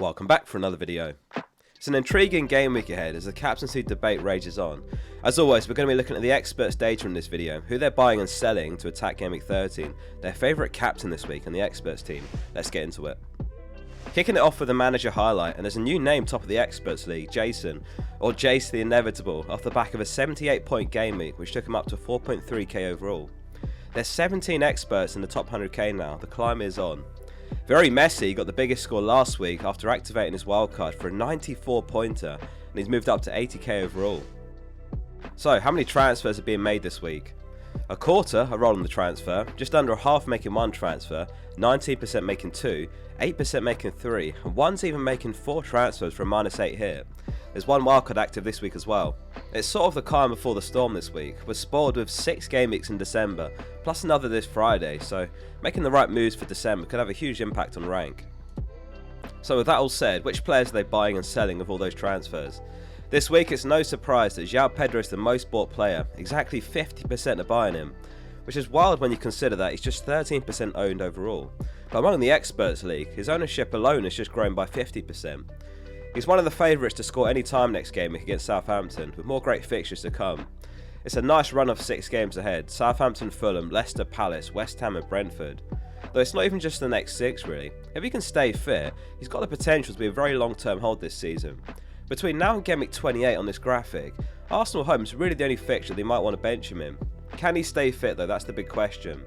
Welcome back for another video. It's an intriguing game week ahead as the captaincy debate rages on. As always, we're going to be looking at the experts' data in this video, who they're buying and selling to attack Gameweek 13, their favourite captain this week and the experts team. Let's get into it. Kicking it off with a manager highlight, and there's a new name top of the experts league, Jason, or Jace the Inevitable, off the back of a 78-point game week which took him up to 4.3k overall. There's 17 experts in the top 100k now, the climb is on. Very Messy got the biggest score last week after activating his wildcard for a 94-pointer, and he's moved up to 80k overall. So, how many transfers are being made this week? A quarter are rolling the transfer, just under a half making one transfer, 19% making two, 8% making three, and one's even making 4 transfers for a -8 hit. There's one wildcard active this week as well. It's sort of the calm before the storm this week. We're spoiled with 6 game weeks in December, plus another this Friday, so making the right moves for December could have a huge impact on rank. So with that all said, which players are they buying and selling with all those transfers? This week it's no surprise that João Pedro is the most bought player, exactly 50% are buying him, which is wild when you consider that he's just 13% owned overall. But among the experts league, his ownership alone has just grown by 50%. He's one of the favourites to score any time next game against Southampton, with more great fixtures to come. It's a nice run of 6 games ahead: Southampton, Fulham, Leicester, Palace, West Ham and Brentford. Though it's not even just the next 6 really. If he can stay fit, he's got the potential to be a very long-term hold this season. Between now and Gameweek 28 on this graphic, Arsenal home is really the only fixture they might want to bench him in. Can he stay fit though? That's the big question.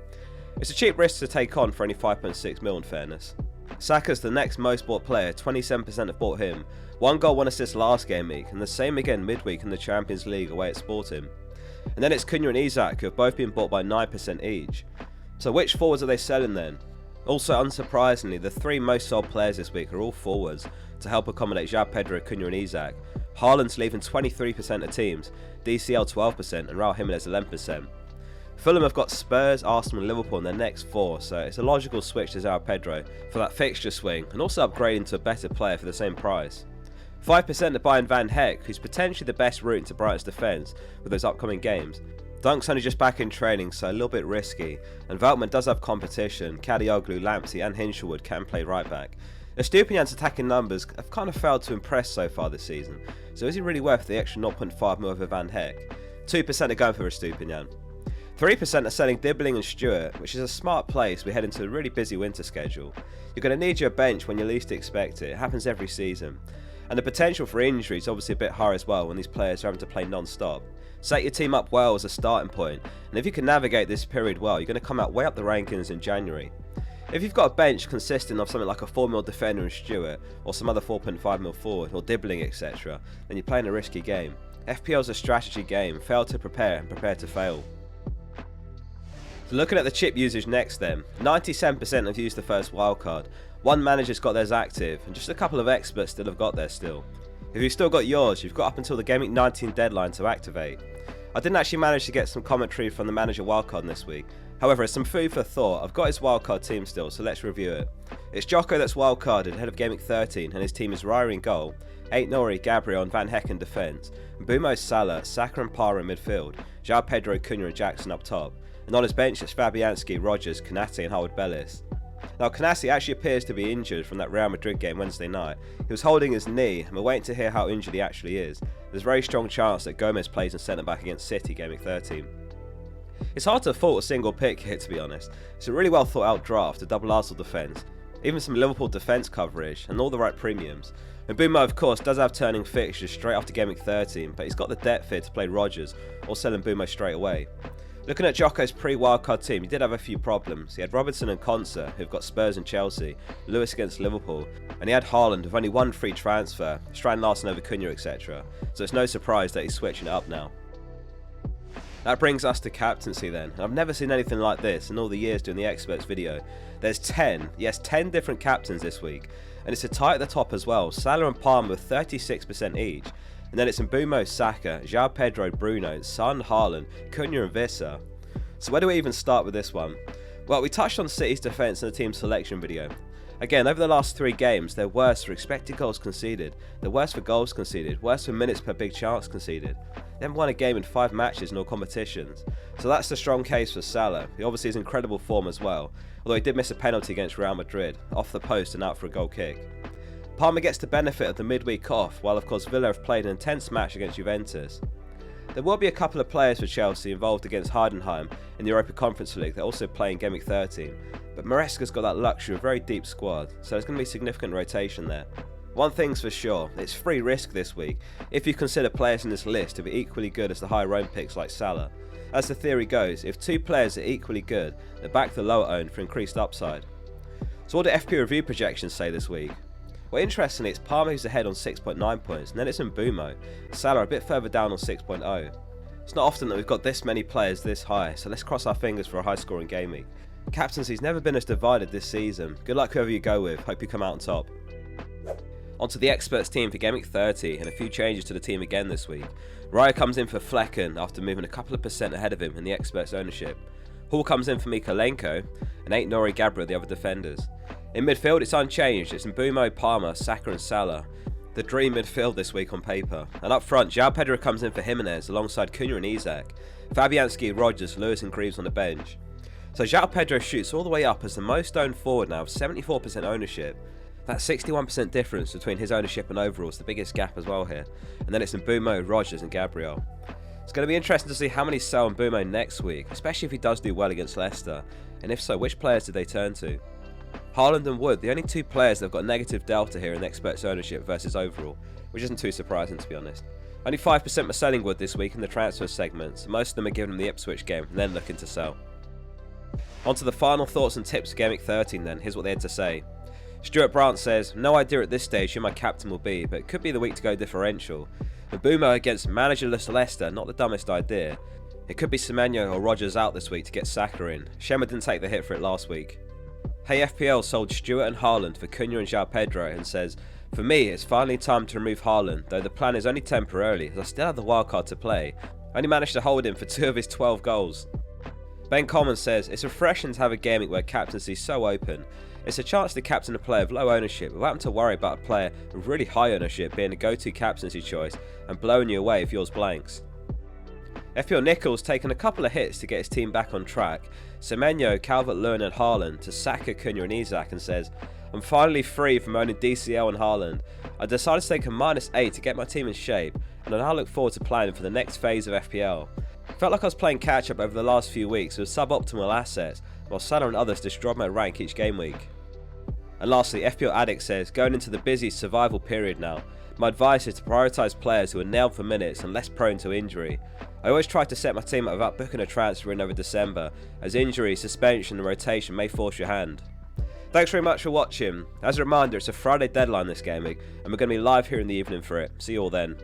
It's a cheap risk to take on for only 5.6 mil in fairness. Saka's the next most bought player, 27% have bought him. 1 goal, 1 assist last game week, and the same again midweek in the Champions League away at Sporting. And then it's Cunha and Isak, who have both been bought by 9% each. So which forwards are they selling then? Also unsurprisingly, the 3 most sold players this week are all forwards to help accommodate João Pedro, Cunha and Isak. Haaland's leaving 23% of teams, DCL 12% and Raul Jimenez 11%. Fulham have got Spurs, Arsenal and Liverpool in their next 4, so it's a logical switch to João Pedro for that fixture swing and also upgrading to a better player for the same price. 5% are buying Van Heck, who's potentially the best route into Brighton's defence with those upcoming games. Dunk's only just back in training, so a little bit risky, and Veltman does have competition. Kadioglu, Lamptey and Hinshelwood can play right back. Estupinian's attacking numbers have kind of failed to impress so far this season, so is he really worth the extra 0.5 mil over Van Heck? 2% are going for Estupinian. 3% are selling Dibbling and Stewart, which is a smart play as we head into a really busy winter schedule. You're going to need your bench when you least expect it happens every season. And the potential for injury is obviously a bit higher as well when these players are having to play non-stop. Set your team up well as a starting point, and if you can navigate this period well, you're going to come out way up the rankings in January. If you've got a bench consisting of something like a 4 mil defender and Stewart, or some other 4.5 mil forward, or Dibbling etc., then you're playing a risky game. FPL's a strategy game, fail to prepare and prepare to fail. So looking at the chip usage next then, 97% have used the first wildcard, 1 manager's got theirs active, and just a couple of experts still have got theirs still. If you've still got yours, you've got up until the Gameweek 19 deadline to activate. I didn't actually manage to get some commentary from the manager wildcard this week, however as some food for thought, I've got his wildcard team still, so let's review it. It's Jocko that's wildcarded ahead of Gameweek 13, and his team is Raya in goal, 8 Nori, Gabriel and Van Heck in defence, Mbumo, Salah, Saka and Parra in midfield, João Pedro, Cunha and Jackson up top. And on his bench it's Fabianski, Rogers, Konate and Howard Bellis. Now Konate actually appears to be injured from that Real Madrid game Wednesday night. He was holding his knee and we're waiting to hear how injured he actually is. There's a very strong chance that Gomez plays in centre back against City Gameweek 13. It's hard to fault a single pick here to be honest. It's a really well thought out draft, a double Arsenal defence, even some Liverpool defence coverage and all the right premiums. And Mbumo of course does have turning fixtures straight after Gameweek 13, but he's got the depth here to play Rogers or sell Mbumo straight away. Looking at Jocko's pre-wildcard team, he did have a few problems. He had Robertson and Konsa, who've got Spurs and Chelsea, Lewis against Liverpool, and he had Haaland with only 1 free transfer, Strand Larsen over Cunha etc. So it's no surprise that he's switching it up now. That brings us to captaincy then. I've never seen anything like this in all the years doing the experts video. There's 10 different captains this week, and it's a tie at the top as well. Salah and Palmer with 36% each. And then it's Mbumo, Saka, João Pedro, Bruno, Son, Haaland, Cunha and Vissa. So where do we even start with this one? Well, we touched on City's defence in the team selection video. Again, over the last 3 games, they're worse for expected goals conceded, they're worse for goals conceded, worse for minutes per big chance conceded. They haven't won a game in 5 matches in all competitions. So that's the strong case for Salah, who obviously is in incredible form as well, although he did miss a penalty against Real Madrid, off the post and out for a goal kick. Parma gets the benefit of the midweek off, while of course Villa have played an intense match against Juventus. There will be a couple of players for Chelsea involved against Heidenheim in the Europa Conference League. They're also playing Gameweek 13, but Maresca's got that luxury of a very deep squad, so there's going to be significant rotation there. One thing's for sure, it's free risk this week if you consider players in this list to be equally good as the higher owned picks like Salah. As the theory goes, if two players are equally good, they back the lower owned for increased upside. So what do FPL review projections say this week? Well, interestingly, it's Parma who's ahead on 6.9 points, and then it's Mbumo. Salah a bit further down on 6.0. It's not often that we've got this many players this high, so let's cross our fingers for a high scoring game week. Captaincy's never been as divided this season. Good luck whoever you go with, hope you come out on top. Onto the experts team for Gameweek 30, and a few changes to the team again this week. Raya comes in for Flecken after moving a couple of percent ahead of him in the experts ownership. Hall comes in for Mikolenko, and Nori Gabriel the other defenders. In midfield it's unchanged, it's Mbumo, Parma, Saka and Salah. The dream midfield this week on paper. And up front, João Pedro comes in for Jimenez alongside Cunha and Isak. Fabianski, Rodgers, Lewis and Greaves on the bench. So João Pedro shoots all the way up as the most owned forward now with 74% ownership. That 61% difference between his ownership and overall is the biggest gap as well here. And then it's Mbumo, Rodgers and Gabriel. It's going to be interesting to see how many sell Mbumo next week, especially if he does do well against Leicester. And if so, which players did they turn to? Haaland and Wood, the only two players that have got negative delta here in experts ownership versus overall, which isn't too surprising to be honest. Only 5% were selling Wood this week in the transfer segments, most of them are giving him the Ipswich game and then looking to sell. On to the final thoughts and tips for Gameweek 13 then, here's what they had to say. Stuart Brandt says, no idea at this stage who my captain will be, but it could be the week to go differential. Mbumo against managerless Leicester, not the dumbest idea. It could be Semenyo or Rodgers out this week to get Saka in. Shema didn't take the hit for it last week. Hey FPL sold Stuart and Haaland for Cunha and João Pedro and says, for me it's finally time to remove Haaland, though the plan is only temporarily as I still have the wildcard to play. I only managed to hold him for 2 of his 12 goals. Ben Coleman says, it's refreshing to have a gaming where captaincy is so open. It's a chance to captain a player of low ownership without having to worry about a player with really high ownership being a go-to captaincy choice and blowing you away if yours blanks. FPL Nichols taken a couple of hits to get his team back on track. Semenyo, Calvert-Lewin and Haaland to Saka, Cunha and Isak and says, I'm finally free from owning DCL and Haaland. I decided to take a -8 to get my team in shape and I now look forward to planning for the next phase of FPL. Felt like I was playing catch up over the last few weeks with suboptimal assets while Salah and others destroyed my rank each game week. And lastly, FPL Addict says, going into the busy survival period now, my advice is to prioritise players who are nailed for minutes and less prone to injury. I always try to set my team up without booking a transfer in over December, as injury, suspension and rotation may force your hand. Thanks very much for watching. As a reminder, it's a Friday deadline this game week, and we're going to be live here in the evening for it. See you all then.